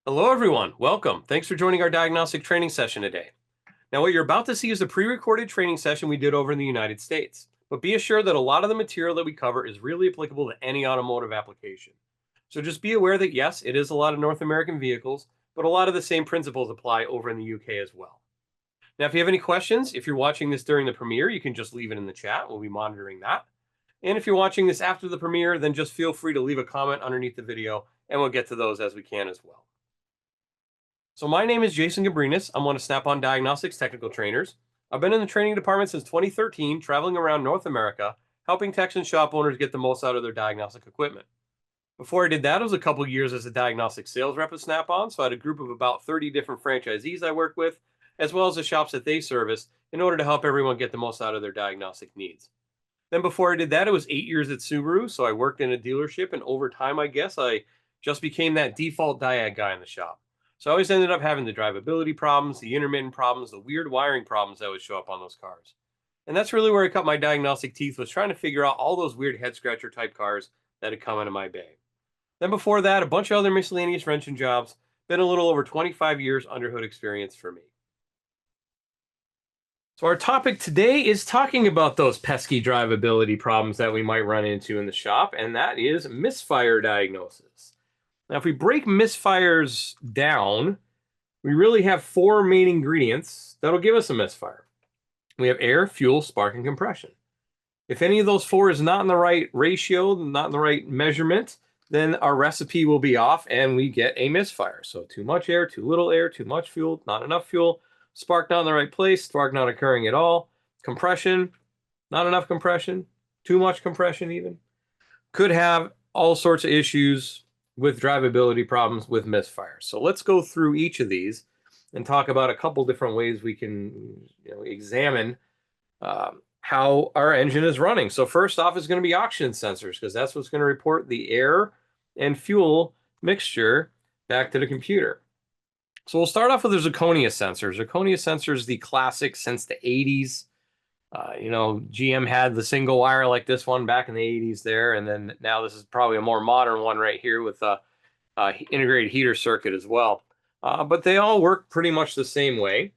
Hello, everyone. Welcome. Thanks for joining our diagnostic training session today. Now, what you're about to see is a pre-recorded training session we did over in the United States. But be assured that a lot of the material that we cover is really applicable to any automotive application. So just be aware that yes, it is a lot of North American vehicles, but a lot of the same principles apply over in the UK as well. Now, if you have any questions, if you're watching this during the premiere, you can just leave it in the chat. We'll be monitoring that. And if you're watching this after the premiere, then just feel free to leave a comment underneath the video, and we'll get to those as we can as well. So my name is Jason Gabrenas. I'm one of Snap-on Diagnostics technical trainers. I've been in the training department since 2013, traveling around North America, helping techs and shop owners get the most out of their diagnostic equipment. Before I did that, it was a couple years as a diagnostic sales rep at Snap-on, so I had a group of about 30 different franchisees I worked with, as well as the shops that they service, in order to help everyone get the most out of their diagnostic needs. Then before I did that, it was 8 years at Subaru, so I worked in a dealership, and over time, I guess, I just became that default diag guy in the shop. So I always ended up having the drivability problems, the intermittent problems, the weird wiring problems that would show up on those cars. And that's really where I cut my diagnostic teeth, was trying to figure out all those weird head scratcher type cars that had come into my bay. Then before that, a bunch of other miscellaneous wrenching jobs. Been a little over 25 years under hood experience for me. So our topic today is talking about those pesky drivability problems that we might run into in the shop, and that is misfire diagnosis. Now, if we break misfires down, we really have four main ingredients that'll give us a misfire. We have air, fuel, spark, and compression. If any of those four is not in the right ratio, not in the right measurement, then our recipe will be off and we get a misfire. So too much air, too little air, too much fuel, not enough fuel, spark not in the right place, spark not occurring at all, compression, not enough compression, too much compression even. Could have all sorts of issues with drivability problems with misfire. So let's go through each of these and talk about a couple different ways we can examine how our engine is running. So first off is going to be oxygen sensors, because that's what's going to report the air and fuel mixture back to the computer. So we'll start off with the zirconia sensor. Zirconia sensor is the classic since the 80s. GM had the single wire like this one back in the 80s there, and then now this is probably a more modern one right here with a integrated heater circuit as well. But they all work pretty much the same way.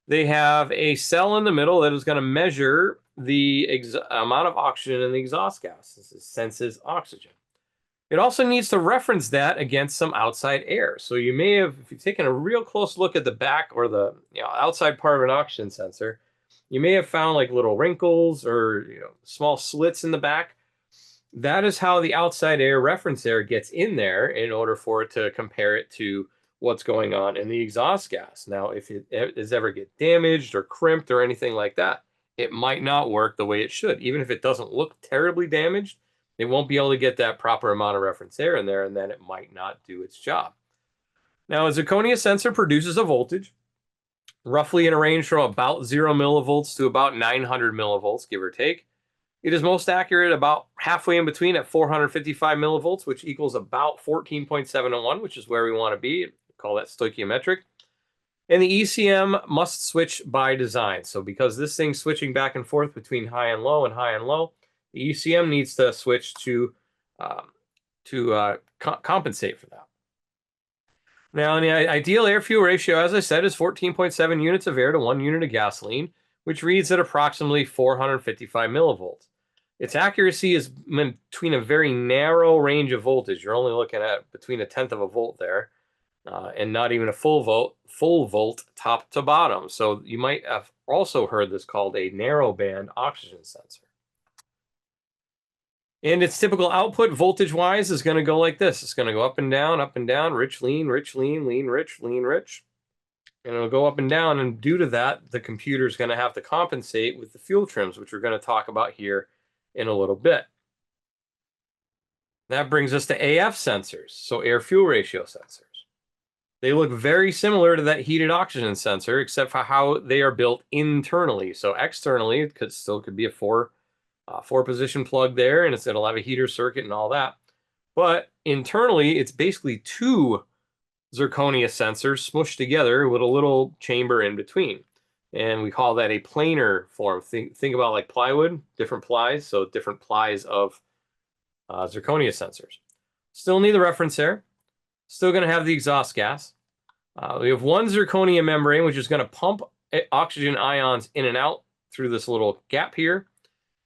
They have a cell in the middle that is going to measure the amount of oxygen in the exhaust gas. This senses oxygen. It also needs to reference that against some outside air. So you may have, if you've taken a real close look at the back or the outside part of an oxygen sensor, you may have found like little wrinkles or small slits in the back. That is how the outside air reference air gets in there in order for it to compare it to what's going on in the exhaust gas. Now, if it does ever get damaged or crimped or anything like that, it might not work the way it should. Even if it doesn't look terribly damaged, it won't be able to get that proper amount of reference air in there, and then it might not do its job. Now, a zirconia sensor produces a voltage roughly in a range from about 0 millivolts to about 900 millivolts, give or take. It is most accurate about halfway in between at 455 millivolts, which equals about 14.701, which is where we want to be. We call that stoichiometric. And the ECM must switch by design. So because this thing's switching back and forth between high and low, the ECM needs to switch to compensate for that. Now, the ideal air-fuel ratio, as I said, is 14.7 units of air to 1 unit of gasoline, which reads at approximately 455 millivolts. Its accuracy is between a very narrow range of voltage. You're only looking at between 1/10 of a volt there, and not even a full volt top to bottom. So you might have also heard this called a narrow-band oxygen sensor. And its typical output voltage-wise is going to go like this. It's going to go up and down, rich, lean, lean, rich, lean, rich. And it'll go up and down, and due to that, the computer is going to have to compensate with the fuel trims, which we're going to talk about here in a little bit. That brings us to AF sensors, so air-fuel ratio sensors. They look very similar to that heated oxygen sensor, except for how they are built internally. So externally, it could be a four-position plug there, and it'll have a heater circuit and all that. But internally, it's basically two zirconia sensors smushed together with a little chamber in between. And we call that a planar form. Think about like plywood, different plies, so different plies of zirconia sensors. Still need the reference air. Still going to have the exhaust gas. We have one zirconia membrane, which is going to pump oxygen ions in and out through this little gap here.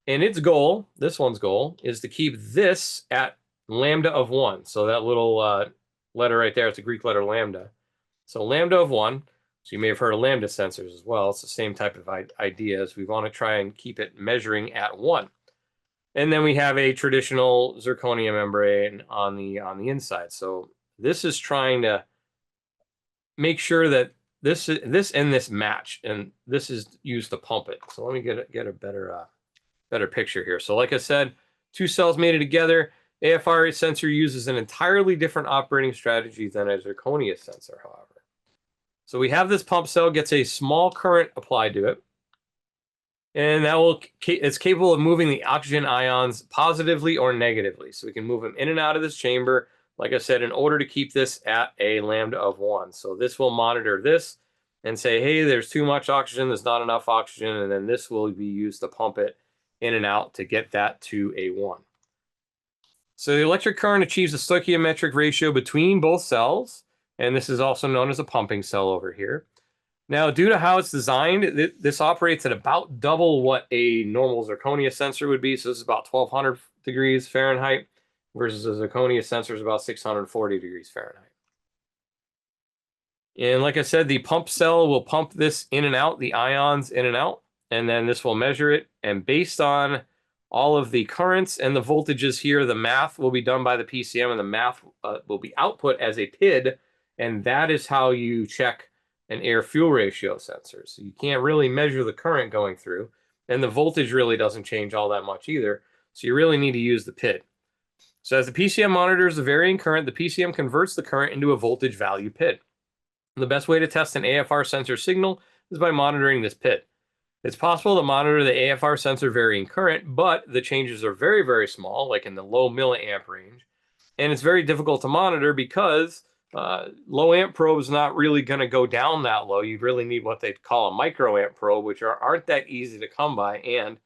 And its goal, this one's goal, is to keep this at lambda of 1. So that little letter right there, it's a Greek letter lambda. So lambda of 1. So you may have heard of lambda sensors as well. It's the same type of ideas. We want to try and keep it measuring at 1. And then we have a traditional zirconia membrane on the inside. So this is trying to make sure that this and this match, and this is used to pump it. So let me get a better picture here. So like I said, two cells mated together. AFR sensor uses an entirely different operating strategy than a zirconia sensor, however. So we have this pump cell, gets a small current applied to it, and it's capable of moving the oxygen ions positively or negatively. So we can move them in and out of this chamber, like I said, in order to keep this at a lambda of 1. So this will monitor this and say, hey, there's too much oxygen, there's not enough oxygen, and then this will be used to pump it in and out to get that to a 1. So the electric current achieves a stoichiometric ratio between both cells, and this is also known as a pumping cell over here. Now, due to how it's designed, this operates at about double what a normal zirconia sensor would be. So this is about 1200 degrees Fahrenheit versus a zirconia sensor is about 640 degrees Fahrenheit. And like I said, the pump cell will pump this in and out, the ions in and out, and then this will measure it. And based on all of the currents and the voltages here, the math will be done by the PCM, and the math will be output as a PID, and that is how you check an air-fuel ratio sensor. So you can't really measure the current going through, and the voltage really doesn't change all that much either, so you really need to use the PID. So as the PCM monitors the varying current, the PCM converts the current into a voltage value PID. The best way to test an AFR sensor signal is by monitoring this PID. It's possible to monitor the AFR sensor varying current, but the changes are very, very small, like in the low milliamp range. And it's very difficult to monitor because low amp probe is not really going to go down that low. You really need what they call a microamp probe, which aren't that easy to come by. And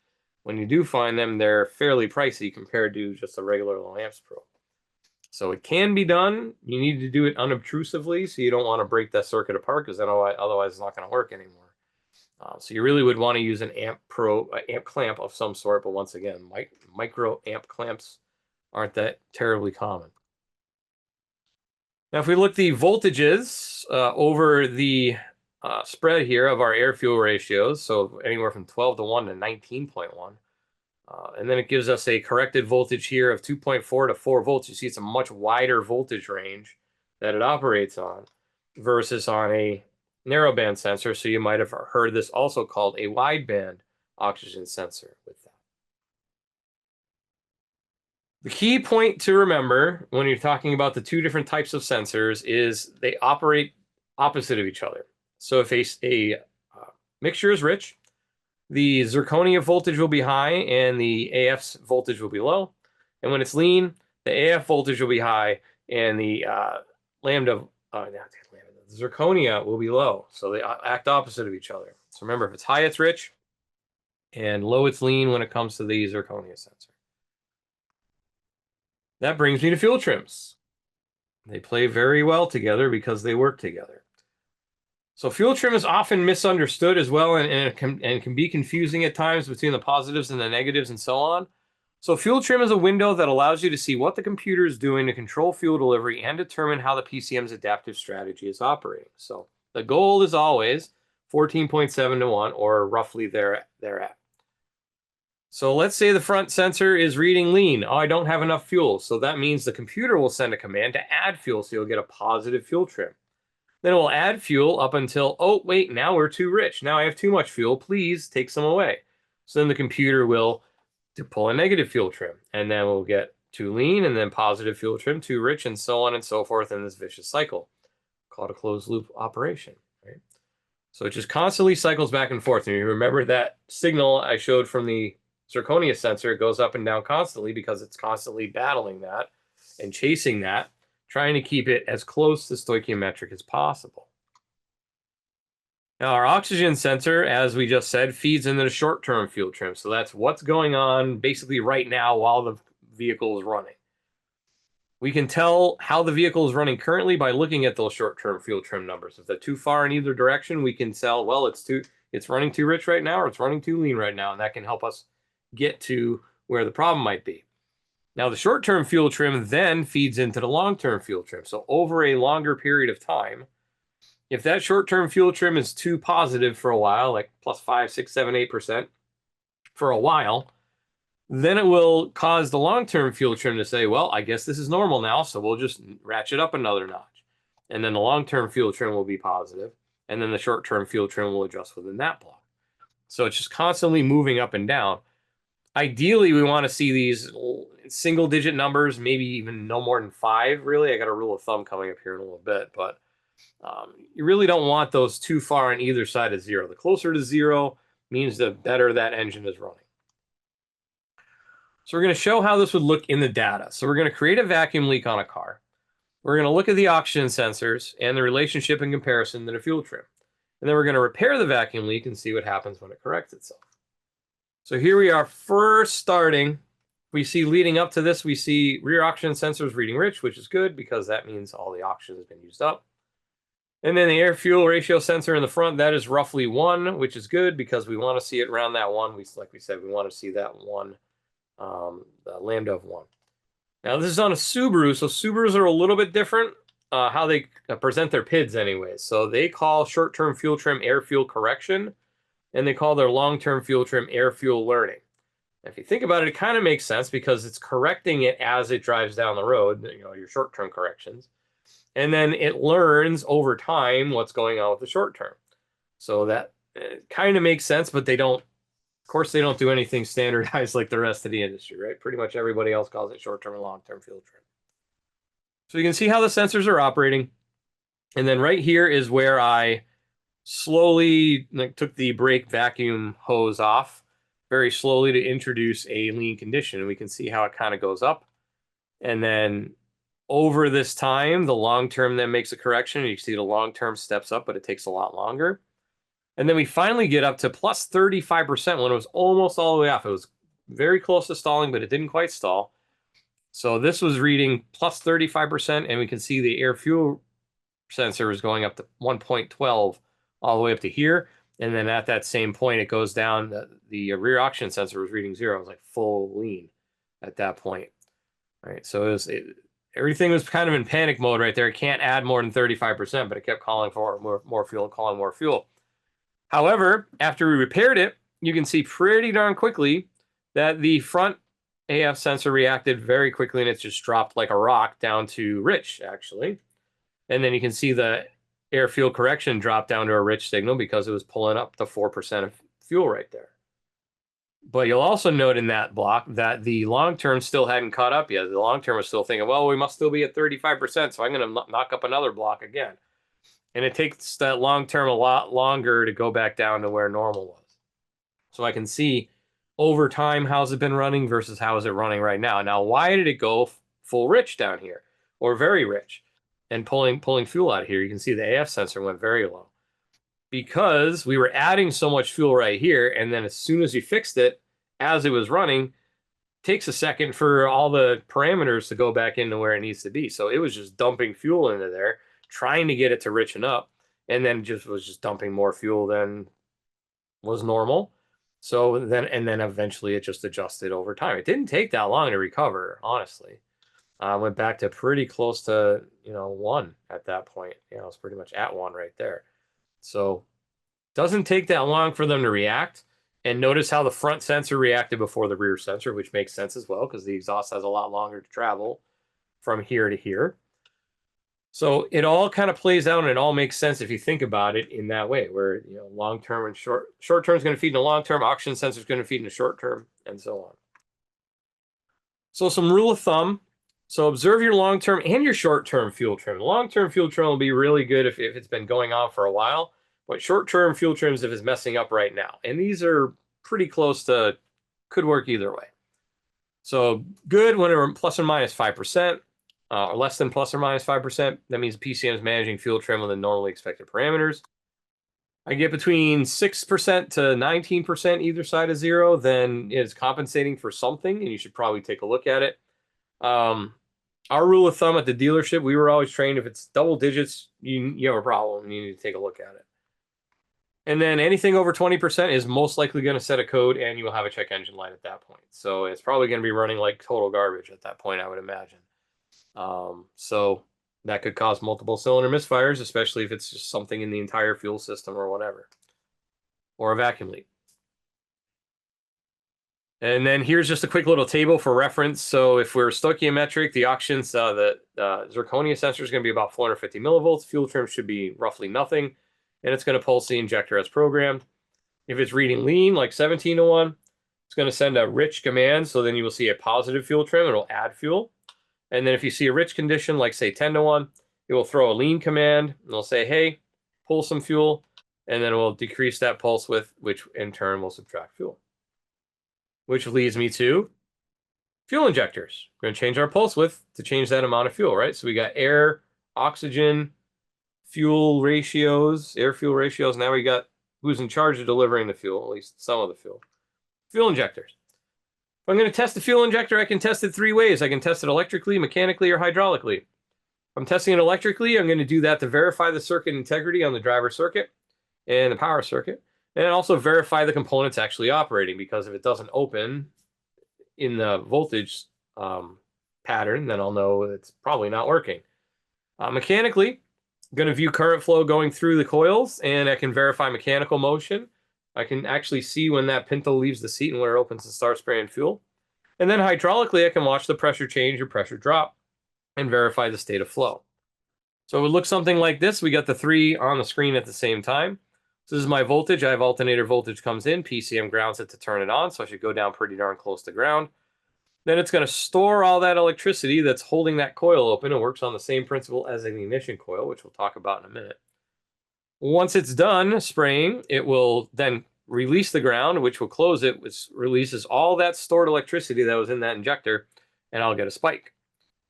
when you do find them, they're fairly pricey compared to just a regular low amps probe. So it can be done. You need to do it unobtrusively, so you don't want to break that circuit apart, because otherwise it's not going to work anymore. So you really would want to use an amp clamp of some sort, but once again, micro amp clamps aren't that terribly common. Now, if we look at the voltages over the spread here of our air-fuel ratios, so anywhere from 12 to 1 to 19.1, and then it gives us a corrected voltage here of 2.4 to 4 volts. You see it's a much wider voltage range that it operates on versus on a narrowband sensor. So you might have heard this also called a wideband oxygen sensor with that. The key point to remember when you're talking about the two different types of sensors is they operate opposite of each other. So if a mixture is rich, the zirconia voltage will be high and the AF's voltage will be low. And when it's lean, the AF voltage will be high and the zirconia will be low. So they act opposite of each other. So remember, if it's high, it's rich, and low, it's lean when it comes to the zirconia sensor. That brings me to fuel trims. They play very well together because they work together. So fuel trim is often misunderstood as well, and can be confusing at times between the positives and the negatives and so on. So fuel trim is a window that allows you to see what the computer is doing to control fuel delivery and determine how the PCM's adaptive strategy is operating. So the goal is always 14.7 to 1, or roughly thereat. So let's say the front sensor is reading lean. Oh, I don't have enough fuel. So that means the computer will send a command to add fuel, so you'll get a positive fuel trim. Then it will add fuel up until, oh, wait, now we're too rich. Now I have too much fuel. Please take some away. So then the computer will pull a negative fuel trim, and then we'll get too lean, and then positive fuel trim, too rich, and so on and so forth in this vicious cycle called a closed loop operation. Right? So it just constantly cycles back and forth. And you remember that signal I showed from the zirconia sensor, it goes up and down constantly because it's constantly battling that and chasing that, trying to keep it as close to stoichiometric as possible. Now, our oxygen sensor, as we just said, feeds into the short-term fuel trim. So that's what's going on basically right now while the vehicle is running. We can tell how the vehicle is running currently by looking at those short-term fuel trim numbers. If they're too far in either direction, we can tell, well, it's running too rich right now, or it's running too lean right now, and that can help us get to where the problem might be. Now, the short-term fuel trim then feeds into the long-term fuel trim. So over a longer period of time, if that short-term fuel trim is too positive for a while, like plus 5, 6, 7, 8% for a while, then it will cause the long-term fuel trim to say, well, I guess this is normal now, so we'll just ratchet up another notch. And then the long-term fuel trim will be positive, and then the short-term fuel trim will adjust within that block. So it's just constantly moving up and down. Ideally, we want to see these single-digit numbers, maybe even no more than 5, really. I got a rule of thumb coming up here in a little bit, but you really don't want those too far on either side of 0. The closer to 0 means the better that engine is running. So we're going to show how this would look in the data. So we're going to create a vacuum leak on a car. We're going to look at the oxygen sensors and the relationship and comparison to the fuel trim. And then we're going to repair the vacuum leak and see what happens when it corrects itself. So here we are first starting. We see leading up to this, we see rear oxygen sensors reading rich, which is good because that means all the oxygen has been used up. And then the air-fuel ratio sensor in the front, that is roughly 1, which is good because we want to see it around that 1. Like we said, we want to see that 1. The lambda of 1. Now this is on a Subaru, so Subarus are a little bit different how they present their PIDs anyways. So they call short-term fuel trim air fuel correction, and they call their long-term fuel trim air fuel learning. Now, if you think about it, it kind of makes sense because it's correcting it as it drives down the road, your short-term corrections. And then it learns over time what's going on with the short-term. So that kind of makes sense, but they don't. Of course, they don't do anything standardized like the rest of the industry, right? Pretty much everybody else calls it short-term and long-term fuel trim. So you can see how the sensors are operating. And then right here is where I slowly took the brake vacuum hose off very slowly to introduce a lean condition. And we can see how it kind of goes up. And then over this time, the long-term then makes a correction. You can see the long-term steps up, but it takes a lot longer. And then we finally get up to plus 35% when it was almost all the way off. It was very close to stalling, but it didn't quite stall. So this was reading plus 35%, and we can see the air fuel sensor is going up to 1.12 all the way up to here. And then at that same point, it goes down. The rear oxygen sensor was reading 0. It was like full lean at that point. All right, so everything was kind of in panic mode right there. It can't add more than 35%, but it kept calling for more fuel, calling more fuel. However, after we repaired it, you can see pretty darn quickly that the front AF sensor reacted very quickly, and it just dropped like a rock down to rich, actually. And then you can see the air fuel correction drop down to a rich signal because it was pulling up to 4% of fuel right there. But you'll also note in that block that the long-term still hadn't caught up yet. The long-term was still thinking, well, we must still be at 35%, so I'm going to knock up another block again. And it takes that long-term a lot longer to go back down to where normal was. So I can see over time, how's it been running versus how is it running right now. Now, why did it go full rich down here or very rich and pulling fuel out of here? You can see the AF sensor went very low because we were adding so much fuel right here. And then as soon as you fixed it, as it was running, it takes a second for all the parameters to go back into where it needs to be. So it was just dumping fuel into there, trying to get it to richen up, and then was just dumping more fuel than was normal. So then eventually it just adjusted over time. It didn't take that long to recover, honestly. Went back to pretty close to 1 at that point. It was pretty much at 1 right there. So doesn't take that long for them to react. And notice how the front sensor reacted before the rear sensor, which makes sense as well because the exhaust has a lot longer to travel from here to here. So it all kind of plays out and it all makes sense if you think about it in that way, where long-term and short-term is going to feed in the long-term, oxygen sensor is going to feed in the short-term, and so on. So some rule of thumb. So observe your long-term and your short-term fuel trim. Long-term fuel trim will be really good if it's been going on for a while, but short-term fuel trims if it's messing up right now. And these are pretty close to, could work either way. So good when we're plus or minus 5%. Or less than plus or minus 5%. That means PCM is managing fuel trim within normally expected parameters. I get between 6% to 19% either side of 0, then it's compensating for something, and you should probably take a look at it. Our rule of thumb at the dealership, we were always trained if it's double digits, you have a problem. You need to take a look at it. And then anything over 20% is most likely going to set a code, and you will have a check engine light at that point. So it's probably going to be running like total garbage at that point, I would imagine. So that could cause multiple cylinder misfires, especially if it's just something in the entire fuel system or whatever, or a vacuum leak. And then here's just a quick little table for reference. So if we're stoichiometric, the auctions, the zirconia sensor is going to be about 450 millivolts. Fuel trim should be roughly nothing, and it's going to pulse the injector as programmed. If it's reading lean, like 17 to 1, it's going to send a rich command. So then you will see a positive fuel trim. It'll add fuel. And then if you see a rich condition, like say 10 to 1, it will throw a lean command. And it'll say, hey, pull some fuel. And then it will decrease that pulse width, which in turn will subtract fuel. Which leads me to fuel injectors. We're going to change our pulse width to change that amount of fuel, right? So we got air, oxygen, fuel ratios, air fuel ratios. Now we got who's in charge of delivering the fuel, at least some of the fuel. Fuel injectors. If I'm going to test the fuel injector, I can test it 3 ways. I can test it electrically, mechanically, or hydraulically. If I'm testing it electrically, I'm going to do that to verify the circuit integrity on the driver circuit and the power circuit. And also verify the components actually operating, because if it doesn't open in the voltage pattern, then I'll know it's probably not working. Mechanically, I'm going to view current flow going through the coils, and I can verify mechanical motion. I can actually see when that pintle leaves the seat and when it opens and starts spraying fuel. And then hydraulically, I can watch the pressure change or pressure drop and verify the state of flow. So it would look something like this. We got the 3 on the screen at the same time. So this is my voltage. I have alternator voltage comes in. PCM grounds it to turn it on, so I should go down pretty darn close to ground. Then it's going to store all that electricity that's holding that coil open. It works on the same principle as an ignition coil, which we'll talk about in a minute. Once it's done spraying, it will then release the ground, which will close it, which releases all that stored electricity that was in that injector, and I'll get a spike.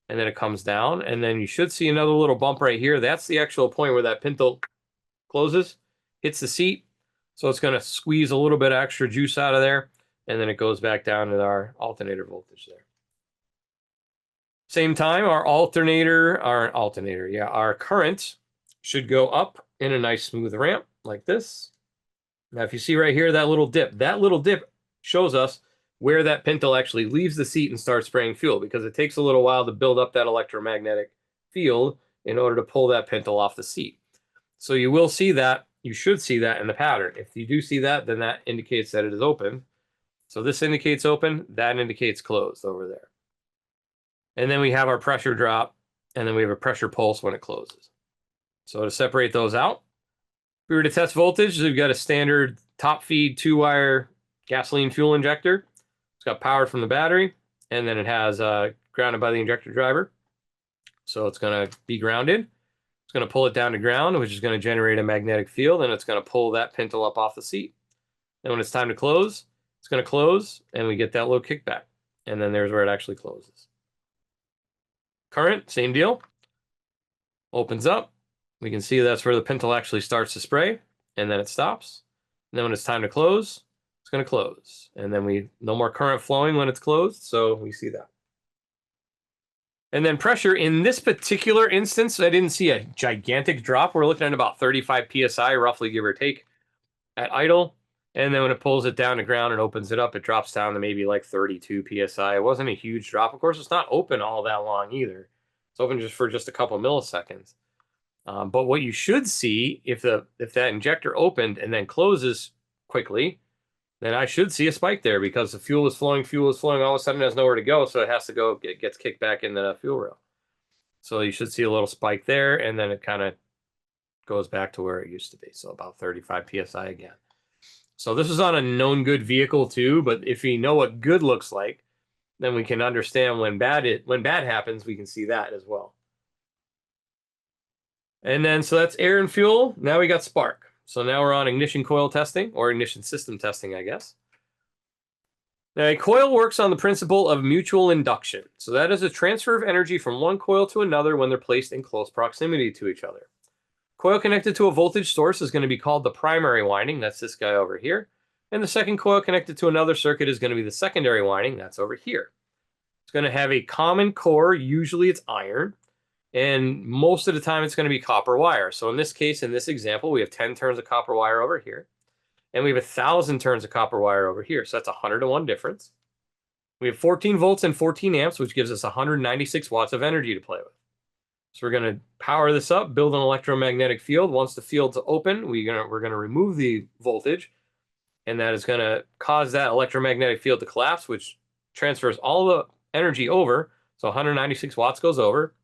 And then it comes down, and then you should see another little bump right here. That's the actual point where that pintle closes, hits the seat. So it's going to squeeze a little bit of extra juice out of there, and then it goes back down to our alternator voltage there. Same time, our current should go up in a nice smooth ramp like this. Now, if you see right here, that little dip shows us where that pintle actually leaves the seat and starts spraying fuel, because it takes a little while to build up that electromagnetic field in order to pull that pintle off the seat. So you will see that. You should see that in the pattern. If you do see that, then that indicates that it is open. So this indicates open, that indicates closed over there. And then we have our pressure drop, and then we have a pressure pulse when it closes. So to separate those out, if we were to test voltage, we've got a standard top feed 2-wire gasoline fuel injector. It's got power from the battery, and then it has grounded by the injector driver. So it's going to be grounded. It's going to pull it down to ground, which is going to generate a magnetic field, and it's going to pull that pintle up off the seat. And when it's time to close, it's going to close, and we get that little kickback. And then there's where it actually closes. Current, same deal. Opens up. We can see that's where the pintle actually starts to spray, and then it stops. And then when it's time to close, it's going to close. And then no more current flowing when it's closed, so we see that. And then pressure, in this particular instance, I didn't see a gigantic drop. We're looking at about 35 PSI, roughly, give or take, at idle. And then when it pulls it down to ground and opens it up, it drops down to maybe like 32 PSI. It wasn't a huge drop. Of course, it's not open all that long either. It's open just for a couple milliseconds. But what you should see, if that injector opened and then closes quickly, then I should see a spike there, because the fuel is flowing, all of a sudden it has nowhere to go, so it has to go, it gets kicked back in the fuel rail. So you should see a little spike there, and then it kind of goes back to where it used to be, so about 35 PSI again. So this is on a known good vehicle too, but if we know what good looks like, then we can understand when bad happens, we can see that as well. And then, so that's air and fuel. Now we got spark. So now we're on ignition coil testing, or ignition system testing, I guess. Now, a coil works on the principle of mutual induction. So that is a transfer of energy from one coil to another when they're placed in close proximity to each other. Coil connected to a voltage source is going to be called the primary winding. That's this guy over here. And the second coil connected to another circuit is going to be the secondary winding. That's over here. It's going to have a common core. Usually it's iron. And most of the time it's going to be copper wire. So in this case, in this example, we have 10 turns of copper wire over here. And we have 1,000 turns of copper wire over here. So that's 100 to 1 difference. We have 14 volts and 14 amps, which gives us 196 watts of energy to play with. So we're going to power this up, build an electromagnetic field. Once the field's open, we're going to remove the voltage, and that is going to cause that electromagnetic field to collapse, which transfers all the energy over. So 196 watts goes over.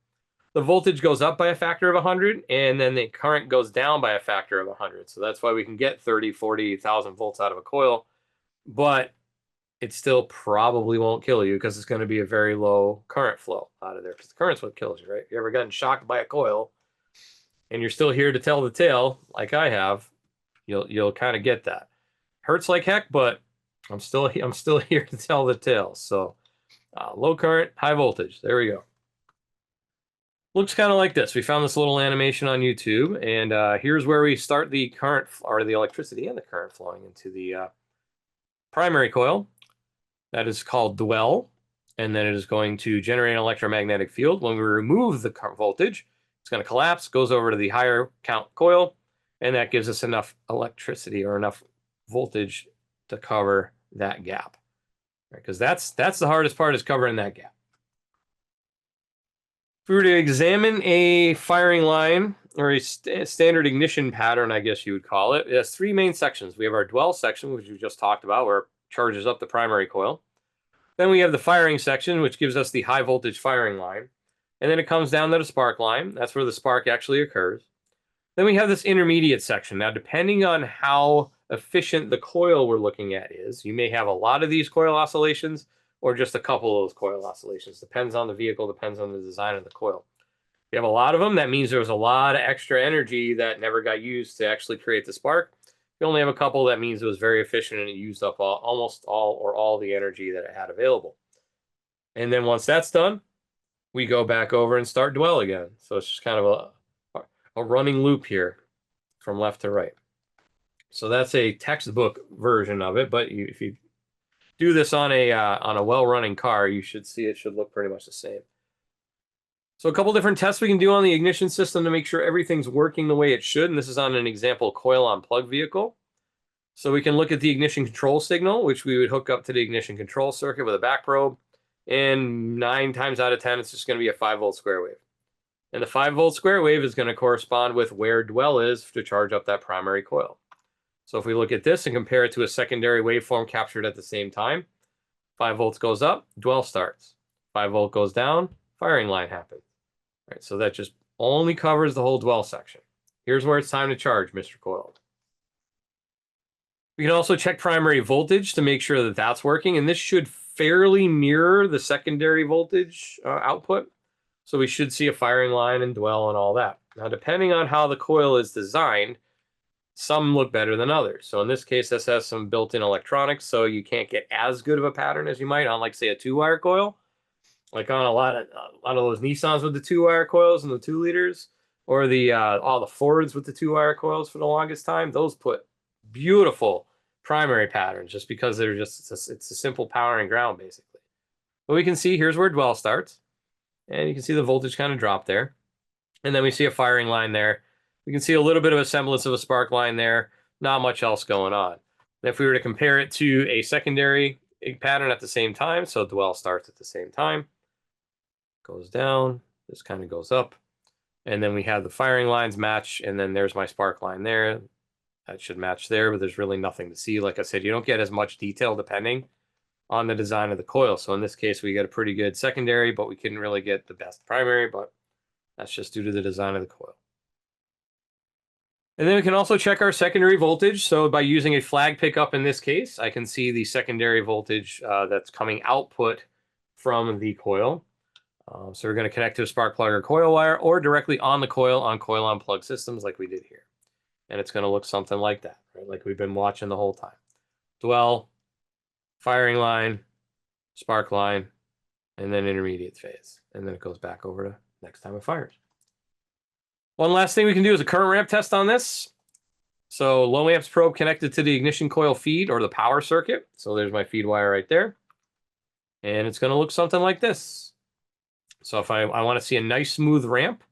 The voltage goes up by a factor of 100, and then the current goes down by a factor of 100. So that's why we can get 30, 40,000 volts out of a coil, but it still probably won't kill you because it's going to be a very low current flow out of there, because the current's what kills you, right? If you ever gotten shocked by a coil and you're still here to tell the tale, like I have, you'll kind of get that. Hurts like heck, but I'm still here to tell the tale. So low current, high voltage. There we go. Looks kind of like this. We found this little animation on YouTube, and here's where we start the current, or the electricity and the current flowing into the primary coil. That is called dwell, and then it is going to generate an electromagnetic field. When we remove the voltage, it's going to collapse, goes over to the higher count coil, and that gives us enough electricity or enough voltage to cover that gap. Because that's the hardest part, is covering that gap. If we were to examine a firing line, or a standard ignition pattern, I guess you would call it, it has three main sections. We have our dwell section, which we just talked about, where it charges up the primary coil. Then we have the firing section, which gives us the high voltage firing line. And then it comes down to the spark line. That's where the spark actually occurs. Then we have this intermediate section. Now, depending on how efficient the coil we're looking at is, you may have a lot of these coil oscillations or just a couple of those coil oscillations. Depends on the vehicle, depends on the design of the coil. If you have a lot of them, that means there was a lot of extra energy that never got used to actually create the spark. If you only have a couple, that means it was very efficient and it used up almost all or all the energy that it had available. And then once that's done, we go back over and start dwell again. So it's just kind of a running loop here from left to right. So that's a textbook version of it, but if you do this on a well-running car, you should see it should look pretty much the same. So a couple different tests we can do on the ignition system to make sure everything's working the way it should, and this is on an example coil on plug vehicle. So we can look at the ignition control signal, which we would hook up to the ignition control circuit with a back probe, and 9 times out of 10, it's just going to be a 5-volt square wave. And the 5-volt square wave is going to correspond with where dwell is to charge up that primary coil. So if we look at this and compare it to a secondary waveform captured at the same time, 5 volts goes up, dwell starts. 5 volt goes down, firing line happens. All right, so that just only covers the whole dwell section. Here's where it's time to charge, Mr. Coil. We can also check primary voltage to make sure that that's working, and this should fairly mirror the secondary voltage output. So we should see a firing line and dwell and all that. Now, depending on how the coil is designed, some look better than others. So in this case, this has some built-in electronics, so you can't get as good of a pattern as you might on, like, say, a 2-wire coil. Like on a lot of those Nissans with the 2-wire coils and the 2 liters, or the all the Fords with the 2-wire coils for the longest time. Those put beautiful primary patterns just because they're just it's a simple power and ground basically. But we can see here's where dwell starts, and you can see the voltage kind of drop there, and then we see a firing line there. We can see a little bit of a semblance of a spark line there. Not much else going on. And if we were to compare it to a secondary pattern at the same time, so dwell starts at the same time, goes down, this kind of goes up, and then we have the firing lines match, and then there's my spark line there. That should match there, but there's really nothing to see. Like I said, you don't get as much detail depending on the design of the coil. So in this case, we get a pretty good secondary, but we couldn't really get the best primary, but that's just due to the design of the coil. And then we can also check our secondary voltage. So by using a flag pickup in this case, I can see the secondary voltage that's coming output from the coil. So we're going to connect to a spark plug or coil wire, or directly on the coil on plug systems like we did here. And it's going to look something like that, right? Like we've been watching the whole time. Dwell, firing line, spark line, and then intermediate phase. And then it goes back over to next time it fires. One last thing we can do is a current ramp test on this. So low amps probe connected to the ignition coil feed or the power circuit. So there's my feed wire right there. And it's going to look something like this. So if I want to see a nice smooth ramp,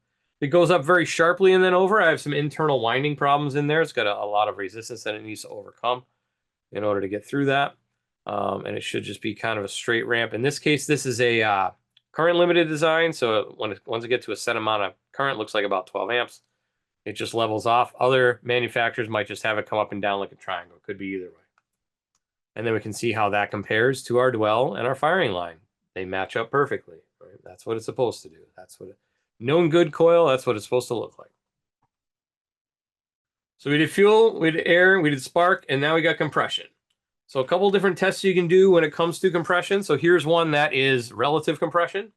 it goes up very sharply and then over. I have some internal winding problems in there. It's got a lot of resistance that it needs to overcome in order to get through that. And it should just be kind of a straight ramp. In this case, this is a current limited design. So once it gets to a set amount of current, looks like about 12 amps, it just levels off. Other manufacturers might just have it come up and down like a triangle. It could be either way. And then we can see how that compares to our dwell and our firing line. They match up perfectly. Right? That's what it's supposed to do. That's what known good coil, that's what it's supposed to look like. So we did fuel, we did air, we did spark, and now we got compression. So a couple different tests you can do when it comes to compression. So here's one that is relative compression.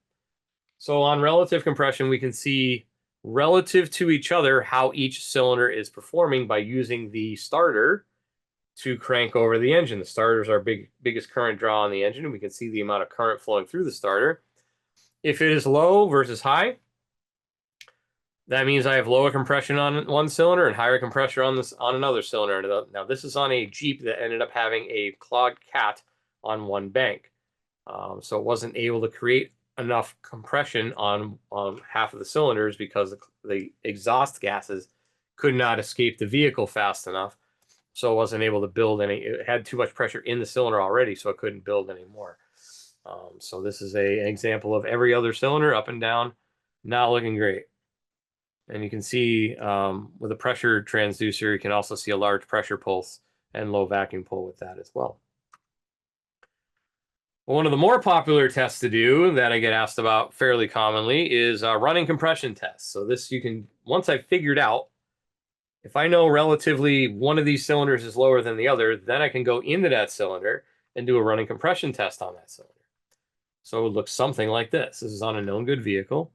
So on relative compression, we can see relative to each other how each cylinder is performing by using the starter to crank over the engine. The starter is our biggest current draw on the engine, and we can see the amount of current flowing through the starter. If it is low versus high, that means I have lower compression on one cylinder and higher compression on another cylinder. Now this is on a Jeep that ended up having a clogged cat on one bank, so it wasn't able to create enough compression on half of the cylinders because the exhaust gases could not escape the vehicle fast enough. So it wasn't able to build any. It had too much pressure in the cylinder already, so it couldn't build anymore. So this is an example of every other cylinder up and down, not looking great. And you can see with a pressure transducer, you can also see a large pressure pulse and low vacuum pull with that as well. One of the more popular tests to do that I get asked about fairly commonly is running compression tests. So this you can, once I've figured out, if I know relatively one of these cylinders is lower than the other, then I can go into that cylinder and do a running compression test on that cylinder. So it looks something like this. This is on a known good vehicle.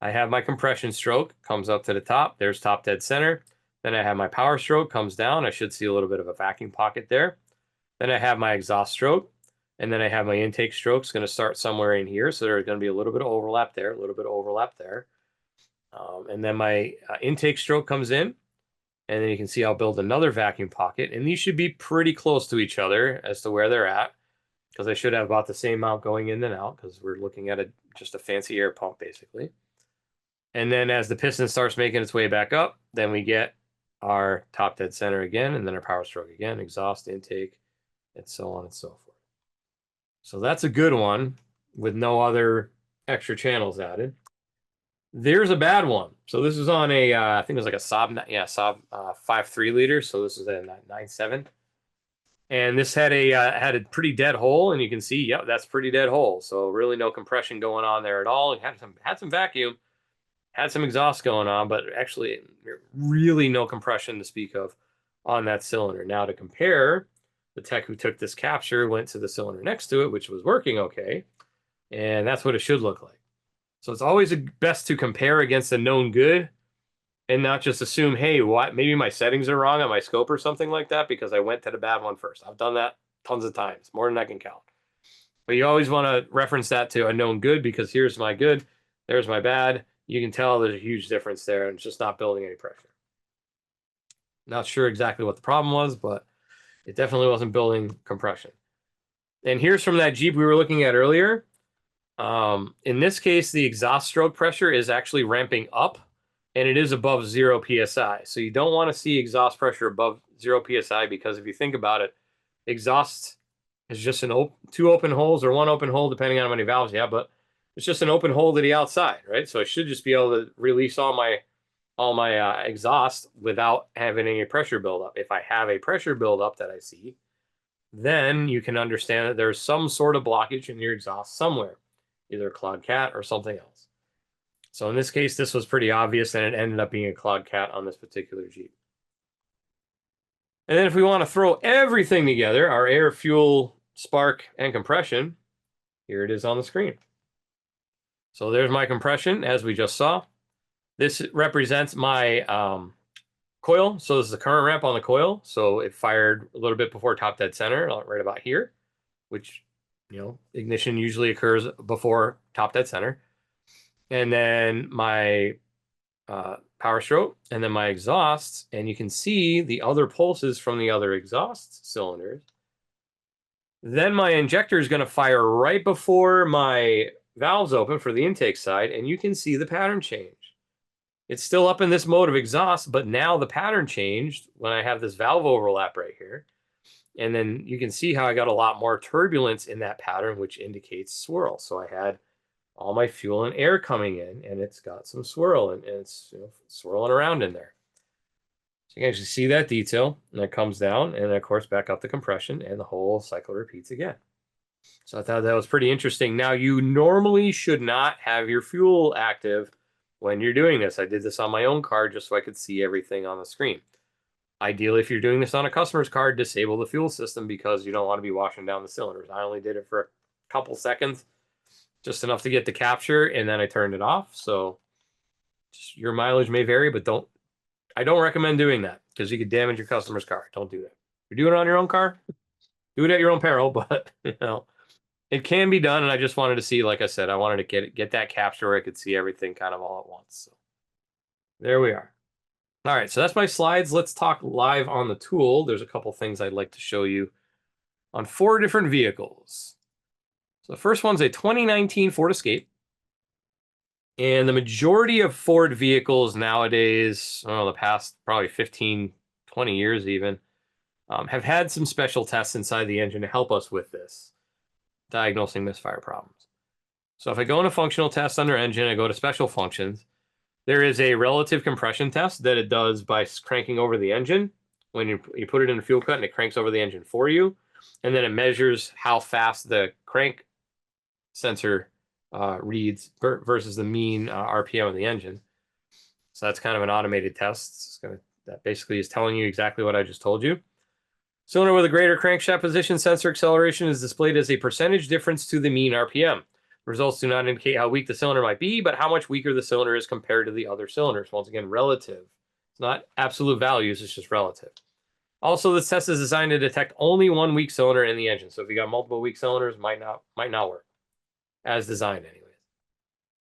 I have my compression stroke, comes up to the top. There's top dead center. Then I have my power stroke, comes down. I should see a little bit of a vacuum pocket there. Then I have my exhaust stroke. And then I have my intake stroke. It's going to start somewhere in here. So there's going to be a little bit of overlap there, a little bit of overlap there. And then my intake stroke comes in. And then you can see I'll build another vacuum pocket. And these should be pretty close to each other as to where they're at, because I should have about the same amount going in and out, because we're looking at just a fancy air pump, basically. And then as the piston starts making its way back up, then we get our top dead center again, and then our power stroke again, exhaust, intake, and so on and so forth. So that's a good one with no other extra channels added. There's a bad one. So this is on a, I think it was like a Saab 5.3 liter. So this is a 9.7. And this had a pretty dead hole, and you can see, yep, that's pretty dead hole. So really no compression going on there at all. It had some vacuum, had some exhaust going on, but actually really no compression to speak of on that cylinder. Now to compare, the tech who took this capture went to the cylinder next to it, which was working okay. And that's what it should look like. So it's always best to compare against a known good and not just assume, hey, maybe my settings are wrong on my scope or something like that because I went to the bad one first. I've done that tons of times, more than I can count. But you always want to reference that to a known good, because here's my good, there's my bad. You can tell there's a huge difference there, and it's just not building any pressure. Not sure exactly what the problem was, but it definitely wasn't building compression. And here's from that Jeep we were looking at earlier. In this case, the exhaust stroke pressure is actually ramping up, and it is above 0 psi. So you don't want to see exhaust pressure above 0 psi, because if you think about it, exhaust is just two open holes or one open hole, depending on how many valves you have, but it's just an open hole to the outside, right? So I should just be able to release all my exhaust without having any pressure buildup. If I have a pressure buildup that I see, then you can understand that there's some sort of blockage in your exhaust somewhere, either a clogged cat or something else. So in this case, this was pretty obvious, and it ended up being a clogged cat on this particular Jeep. And then if we want to throw everything together, our air, fuel, spark, and compression, here it is on the screen. So there's my compression, as we just saw. This represents my coil. So this is the current ramp on the coil. So it fired a little bit before top dead center, right about here, which, ignition usually occurs before top dead center. And then my power stroke, and then my exhausts, and you can see the other pulses from the other exhaust cylinders. Then my injector is going to fire right before my valves open for the intake side, and you can see the pattern change. It's still up in this mode of exhaust, but now the pattern changed when I have this valve overlap right here. And then you can see how I got a lot more turbulence in that pattern, which indicates swirl. So I had all my fuel and air coming in, and it's got some swirl, and it's swirling around in there. So you can actually see that detail, and it comes down, and of course back up the compression, and the whole cycle repeats again. So I thought that was pretty interesting. Now, you normally should not have your fuel active when you're doing this. I did this on my own car just so I could see everything on the screen. Ideally, if you're doing this on a customer's car, disable the fuel system because you don't want to be washing down the cylinders. I only did it for a couple seconds, just enough to get the capture, and then I turned it off. So your mileage may vary, but I don't recommend doing that because you could damage your customer's car. Don't do that. If you're doing it on your own car, do it at your own peril, but it can be done. And I just wanted to see, like I said, I wanted to get that capture where I could see everything kind of all at once. So there we are. All right, so that's my slides. Let's talk live on the tool. There's a couple things I'd like to show you on 4 different vehicles. So the first one's a 2019 Ford Escape. And the majority of Ford vehicles nowadays, the past probably 15, 20 years even, have had some special tests inside the engine to help us with this, diagnosing misfire problems. So if I go into functional tests under engine, I go to special functions, there is a relative compression test that it does by cranking over the engine. When you put it in a fuel cut and it cranks over the engine for you, and then it measures how fast the crank sensor reads versus the mean RPM of the engine. So that's kind of an automated test. That basically is telling you exactly what I just told you. Cylinder with a greater crankshaft position sensor acceleration is displayed as a percentage difference to the mean RPM. Results do not indicate how weak the cylinder might be, but how much weaker the cylinder is compared to the other cylinders. Once again, relative. It's not absolute values, it's just relative. Also, this test is designed to detect only one weak cylinder in the engine. So if you got multiple weak cylinders, might not work. As designed anyways.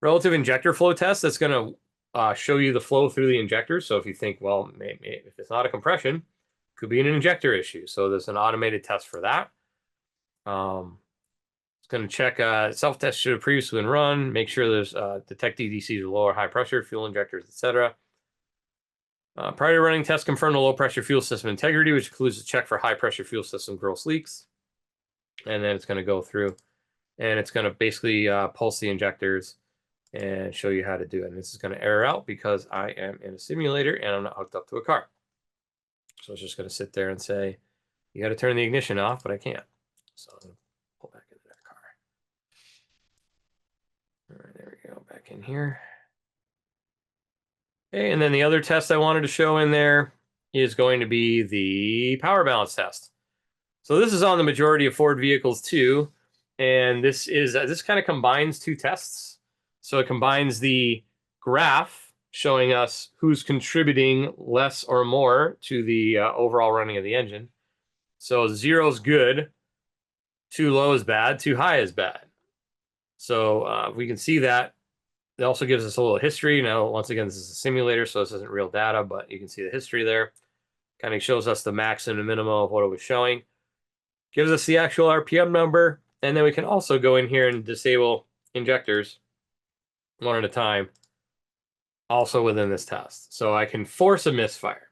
Relative injector flow test, that's going to show you the flow through the injector. So if you think, well, maybe if it's not a compression, it could be an injector issue. So there's an automated test for that. It's going to check self-test should have previously been run, make sure there's detect DDCs with low or high pressure, fuel injectors, etc. Prior to running tests, confirm the low pressure fuel system integrity, which includes a check for high pressure fuel system gross leaks. And then it's going to go through and it's going to basically pulse the injectors and show you how to do it. And this is going to error out because I am in a simulator and I'm not hooked up to a car. So it's just going to sit there and say, you got to turn the ignition off, but I can't. So I'm going to pull back into that car. All right, there we go, back in here. Okay, and then the other test I wanted to show in there is going to be the power balance test. So this is on the majority of Ford vehicles too. And this kind of combines 2 tests. So it combines the graph showing us who's contributing less or more to the overall running of the engine. So 0 is good, too low is bad, too high is bad. So we can see that. It also gives us a little history. Now, once again, this is a simulator, so this isn't real data, but you can see the history there. Kind of shows us the max and the minimum of what it was showing. Gives us the actual RPM number. And then we can also go in here and disable injectors one at a time, also within this test. So I can force a misfire.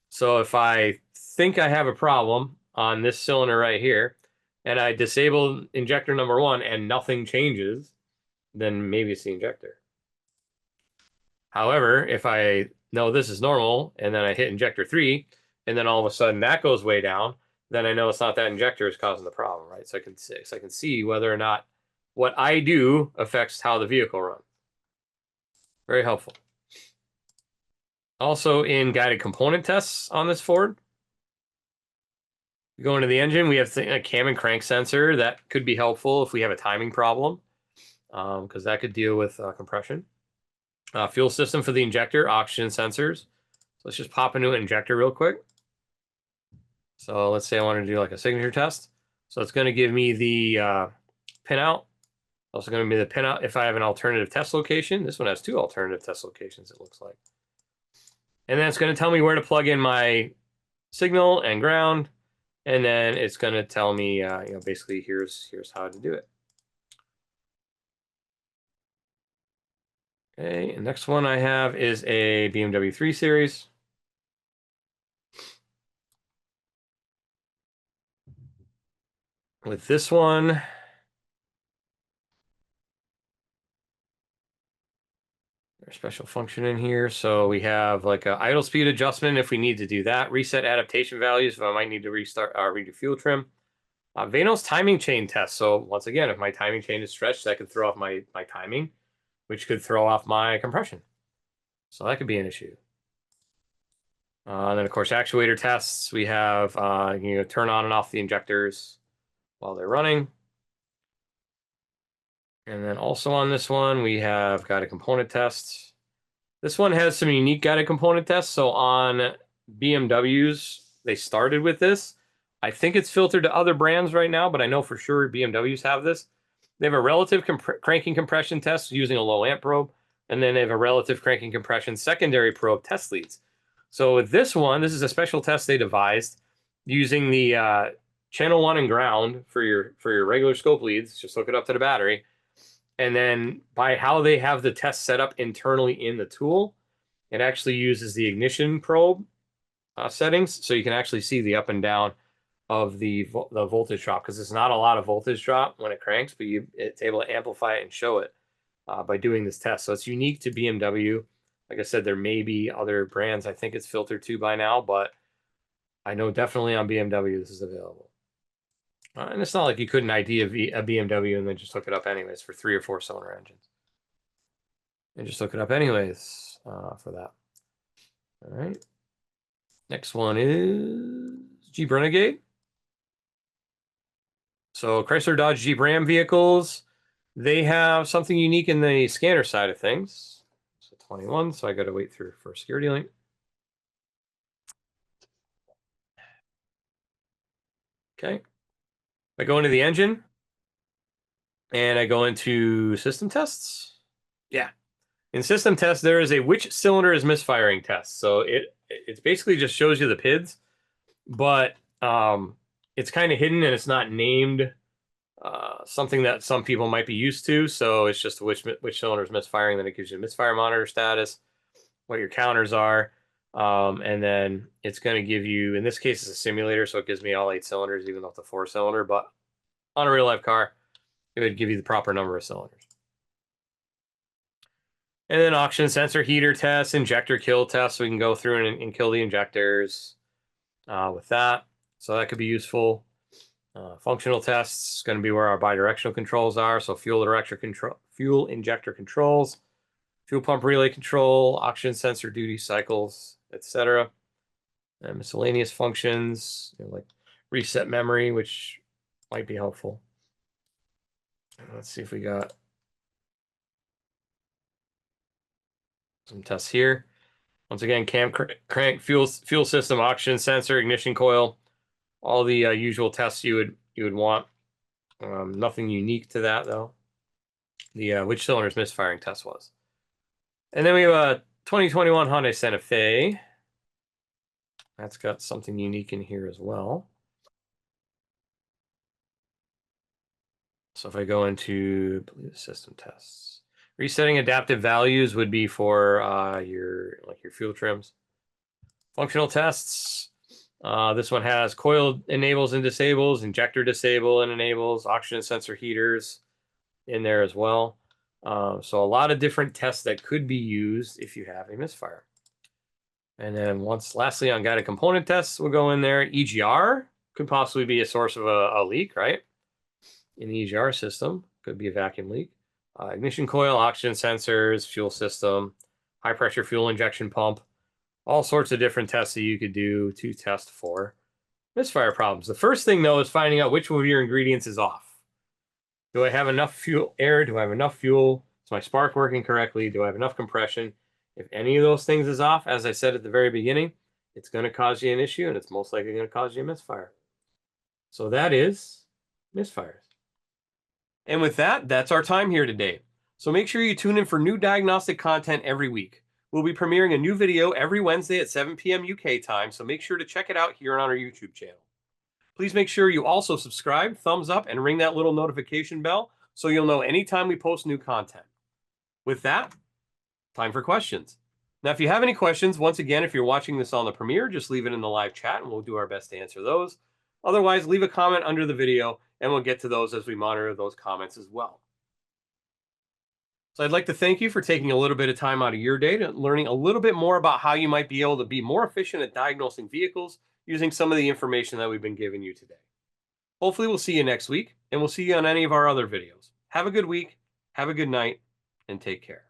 So if I think I have a problem on this cylinder right here, and I disable injector number 1 and nothing changes, then maybe it's the injector. However, if I know this is normal, and then I hit injector 3, and then all of a sudden that goes way down, then I know it's not that injector is causing the problem, right? So I can see whether or not what I do affects how the vehicle runs. Very helpful. Also in guided component tests on this Ford, we go into the engine, we have a cam and crank sensor. That could be helpful if we have a timing problem, because that could deal with compression. Fuel system for the injector, oxygen sensors. So let's just pop into an injector real quick. So let's say I want to do like a signature test. So it's going to give me the pinout. Also going to be the pinout if I have an alternative test location. This one has 2 alternative test locations, it looks like. And then it's going to tell me where to plug in my signal and ground. And then it's going to tell me, basically here's how to do it. Okay, and next one I have is a BMW 3 Series. With this one, there's a special function in here. So we have like a idle speed adjustment if we need to do that. Reset adaptation values if I might need to restart redo fuel trim. Vanos timing chain test. So once again, if my timing chain is stretched, that could throw off my timing, which could throw off my compression. So that could be an issue. And then of course, actuator tests. We have turn on and off the injectors while they're running. And then also on this one, we have guided component tests. This one has some unique guided component tests. So on BMWs, they started with this. I think it's filtered to other brands right now, but I know for sure BMWs have this. They have a relative cranking compression test using a low amp probe, and then they have a relative cranking compression secondary probe test leads. So with this one, this is a special test they devised using the channel 1 and ground for your regular scope leads. Just hook it up to the battery. And then by how they have the test set up internally in the tool, it actually uses the ignition probe settings. So you can actually see the up and down of the voltage drop, because it's not a lot of voltage drop when it cranks, but it's able to amplify it and show it by doing this test. So it's unique to BMW. Like I said, there may be other brands I think it's filtered to by now, but I know definitely on BMW this is available. And it's not like you couldn't ID a BMW and then just hook it up anyways for 3 or 4 cylinder engines. And just hook it up anyways for that. All right. Next one is Jeep Renegade. So Chrysler, Dodge, Jeep, Ram vehicles, they have something unique in the scanner side of things. So 21, so I got to wait through for a security link. Okay. I go into the engine and I go into system tests. Yeah. In system tests, there is a which cylinder is misfiring test. So it basically just shows you the PIDs, but it's kind of hidden and it's not named something that some people might be used to. So it's just which cylinder is misfiring. Then it gives you misfire monitor status, what your counters are. And then it's going to give you, in this case, it's a simulator. So it gives me all 8 cylinders, even though it's a 4-cylinder. But on a real life car, it would give you the proper number of cylinders. And then oxygen sensor heater test, injector kill test. So we can go through and kill the injectors with that. So that could be useful. Functional tests is going to be where our bidirectional controls are. So fuel injector controls, fuel pump relay control, oxygen sensor duty cycles, etc. And miscellaneous functions, like reset memory, which might be helpful. Let's see if we got some tests here. Once again, cam crank, fuel system, oxygen sensor, ignition coil, all the usual tests you would want. Nothing unique to that though. The which cylinder's misfiring test was. And then we have a 2021 Hyundai Santa Fe. That's got something unique in here as well. So if I go into system tests, resetting adaptive values would be for your fuel trims. Functional tests. This one has coil enables and disables, injector disable and enables, oxygen sensor heaters in there as well. So a lot of different tests that could be used if you have a misfire. And then lastly on guided component tests, we'll go in there. EGR could possibly be a source of a leak, right? In the EGR system, could be a vacuum leak. Ignition coil, oxygen sensors, fuel system, high pressure fuel injection pump, all sorts of different tests that you could do to test for misfire problems. The first thing though is finding out which one of your ingredients is off. Do I have enough fuel air? Do I have enough fuel? Is my spark working correctly? Do I have enough compression? If any of those things is off, as I said at the very beginning, it's going to cause you an issue and it's most likely going to cause you a misfire. So that is misfires. And with that, that's our time here today. So make sure you tune in for new diagnostic content every week. We'll be premiering a new video every Wednesday at 7 p.m. UK time, so make sure to check it out here on our YouTube channel. Please make sure you also subscribe, thumbs up, and ring that little notification bell so you'll know anytime we post new content. With that, time for questions. Now, if you have any questions, once again, if you're watching this on the premiere, just leave it in the live chat and we'll do our best to answer those. Otherwise, leave a comment under the video and we'll get to those as we monitor those comments as well. So I'd like to thank you for taking a little bit of time out of your day to learning a little bit more about how you might be able to be more efficient at diagnosing vehicles using some of the information that we've been giving you today. Hopefully we'll see you next week, and we'll see you on any of our other videos. Have a good week, have a good night, and take care.